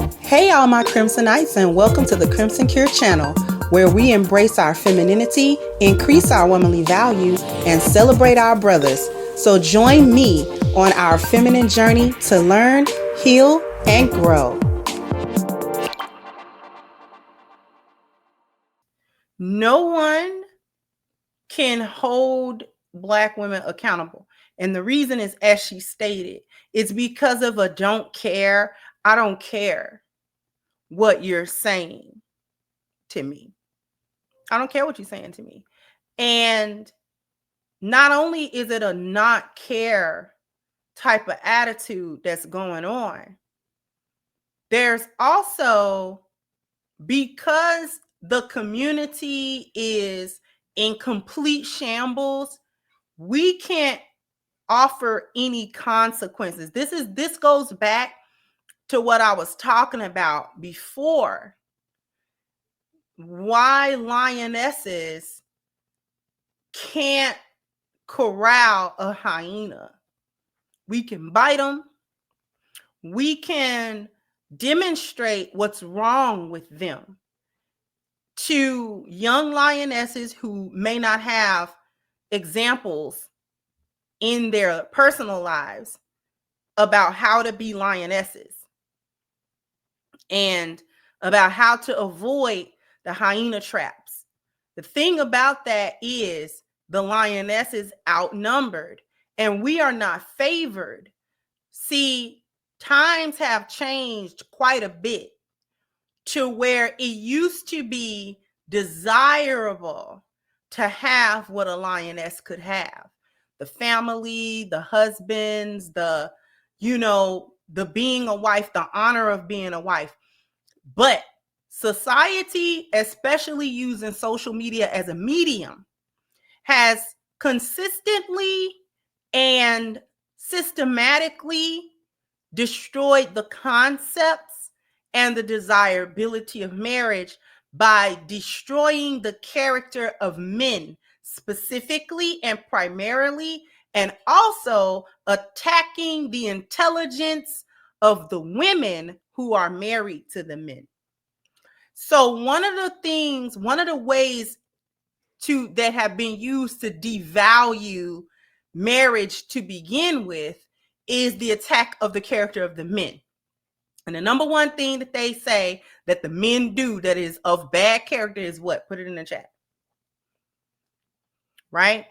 Hey, all my Crimsonites, and welcome to the Crimson Cure channel, where we embrace our femininity, increase our womanly value, and celebrate our brothers. So join me on our feminine journey to learn, heal, and grow. No one can hold Black women accountable. And the reason is, as she stated, it's because of a don't care. I don't care what you're saying to me. I don't care what you're saying to me. And not only is it a not care type of attitude that's going on, there's also, because the community is in complete shambles, we can't offer any consequences. This goes back to what I was talking about before. Why lionesses can't corral a hyena. We can bite them. We can demonstrate what's wrong with them to young lionesses who may not have examples in their personal lives about how to be lionesses and about how to avoid the hyena traps. The thing about that is the lioness is outnumbered and we are not favored. See, times have changed quite a bit to where it used to be desirable to have what a lioness could have. The family, the husbands, the being a wife, the honor of being a wife. But society, especially using social media as a medium, has consistently and systematically destroyed the concepts and the desirability of marriage by destroying the character of men specifically and primarily, and also attacking the intelligence of the women who are married to the men. So one of the ways that have been used to devalue marriage to begin with is the attack of the character of the men. And the number one thing that they say that the men do that is of bad character is what? Put it in the chat. Right?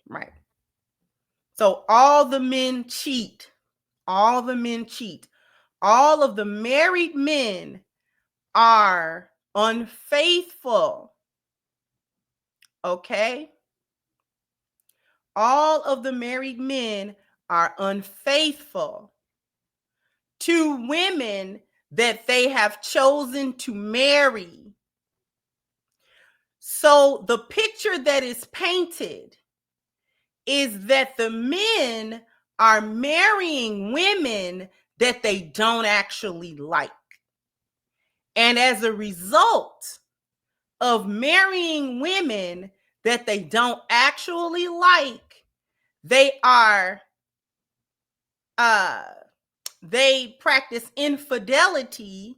Right. So all the men cheat. All the men cheat. All of the married men are unfaithful. Okay? All of the married men are unfaithful to women that they have chosen to marry. So the picture that is painted is that the men are marrying women that they don't actually like. And as a result of marrying women that they don't actually like, they practice infidelity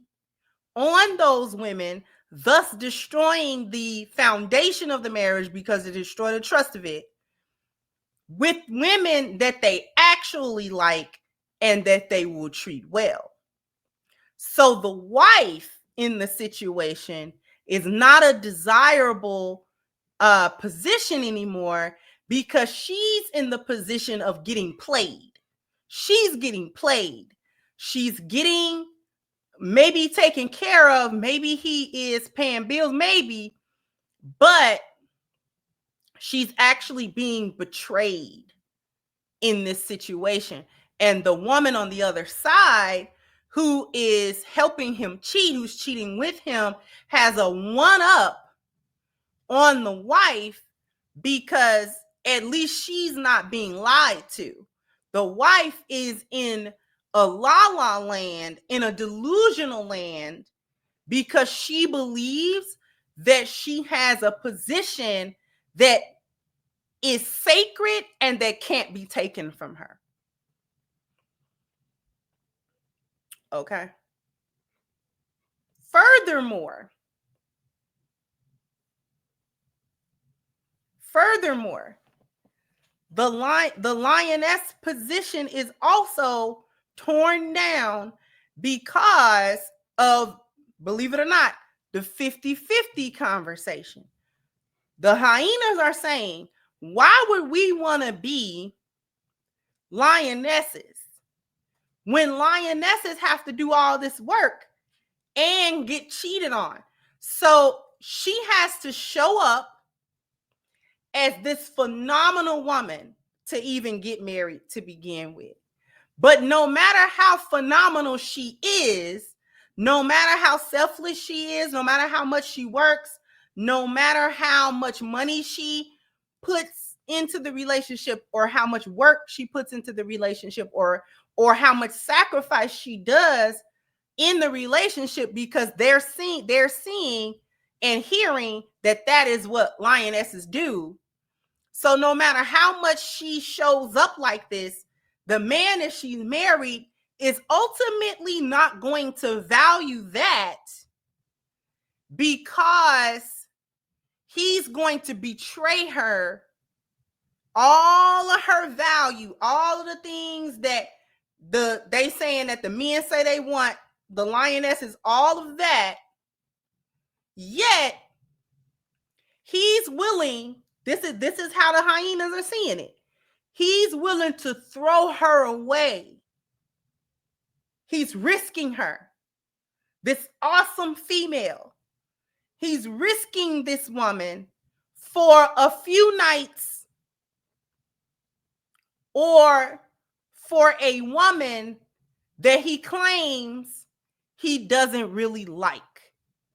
on those women, thus destroying the foundation of the marriage because it destroyed the trust of it, with women that they actually like and that they will treat well. So the wife in the situation is not a desirable position anymore because she's in the position of getting played. She's getting played. She's getting maybe taken care of. Maybe he is paying bills, maybe, but she's actually being betrayed in this situation. And the woman on the other side who is helping him cheat, who's cheating with him, has a one-up on the wife because at least she's not being lied to. The wife is in a la-la land, in a delusional land, because she believes that she has a position that is sacred and that can't be taken from her. Okay. Furthermore, the lioness position is also torn down because of, believe it or not, the 50-50 conversation. The hyenas are saying, why would we want to be lionesses when lionesses have to do all this work and get cheated on? So she has to show up as this phenomenal woman to even get married to begin with. But no matter how phenomenal she is, no matter how selfless she is, no matter how much she works, no matter how much money she puts into the relationship, or how much work she puts into the relationship, or how much sacrifice she does in the relationship, because they're seeing and hearing that is what lionesses do. So no matter how much she shows up like this, the man that she's married is ultimately not going to value that, because he's going to betray her, all of her value, all of the things that they saying that the men say they want, the lioness is all of that. Yet he's willing, this is how the hyenas are seeing it. He's willing to throw her away. He's risking her, this awesome female. He's risking this woman for a few nights, or for a woman that he claims he doesn't really like.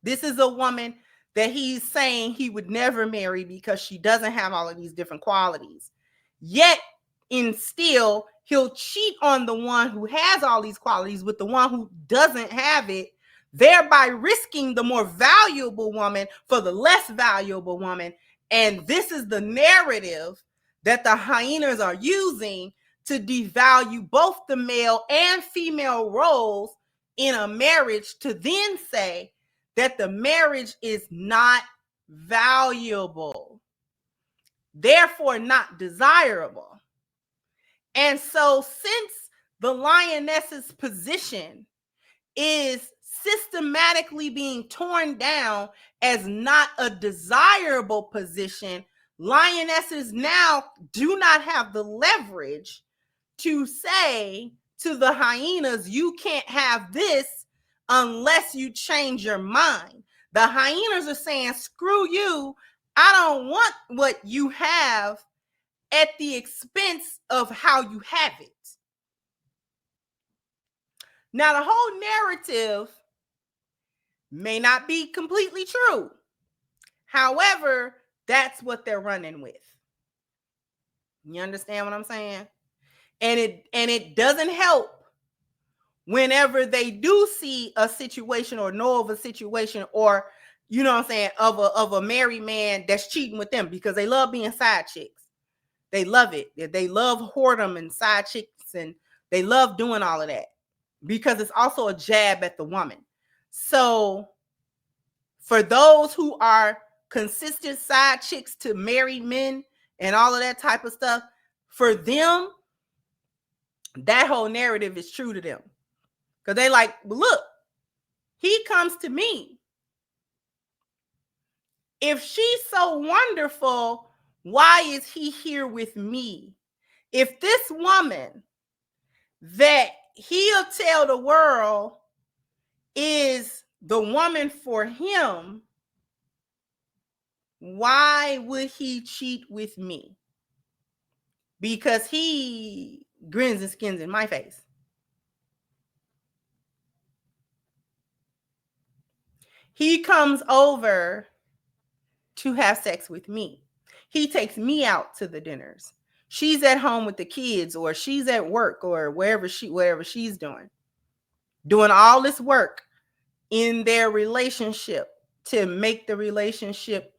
This is a woman that he's saying he would never marry because she doesn't have all of these different qualities. Yet, and still, he'll cheat on the one who has all these qualities with the one who doesn't have it, thereby risking the more valuable woman for the less valuable woman. And this is the narrative that the hyenas are using to devalue both the male and female roles in a marriage, to then say that the marriage is not valuable, therefore not desirable. And so, since the lioness's position is systematically being torn down as not a desirable position, lionesses now do not have the leverage to say to the hyenas, you can't have this unless you change your mind. The hyenas are saying, screw you, I don't want what you have at the expense of how you have it. Now, the whole narrative may not be completely true. However, that's what they're running with. You understand what I'm saying? And it doesn't help whenever they do see a situation or know of a situation, or, you know what I'm saying, of a married man that's cheating with them, because they love being side chicks. They love it. They love whoredom and side chicks, and they love doing all of that because it's also a jab at the woman. So for those who are consistent side chicks to married men and all of that type of stuff, for them, that whole narrative is true to them. Because they like, look, he comes to me. If she's so wonderful, why is he here with me? If this woman that he'll tell the world is the woman for him, why would he cheat with me? Because he grins and skins in my face. He comes over to have sex with me. He takes me out to the dinners. She's at home with the kids, or she's at work, or wherever she's doing all this work in their relationship to make the relationship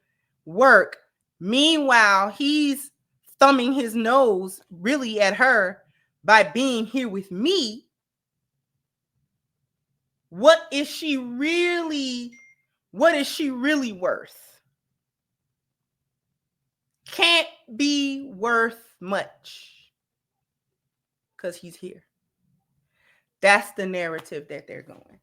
work. Meanwhile, he's thumbing his nose really at her by being here with me. what is she really worth? Can't be worth much because he's here. That's the narrative that they're going.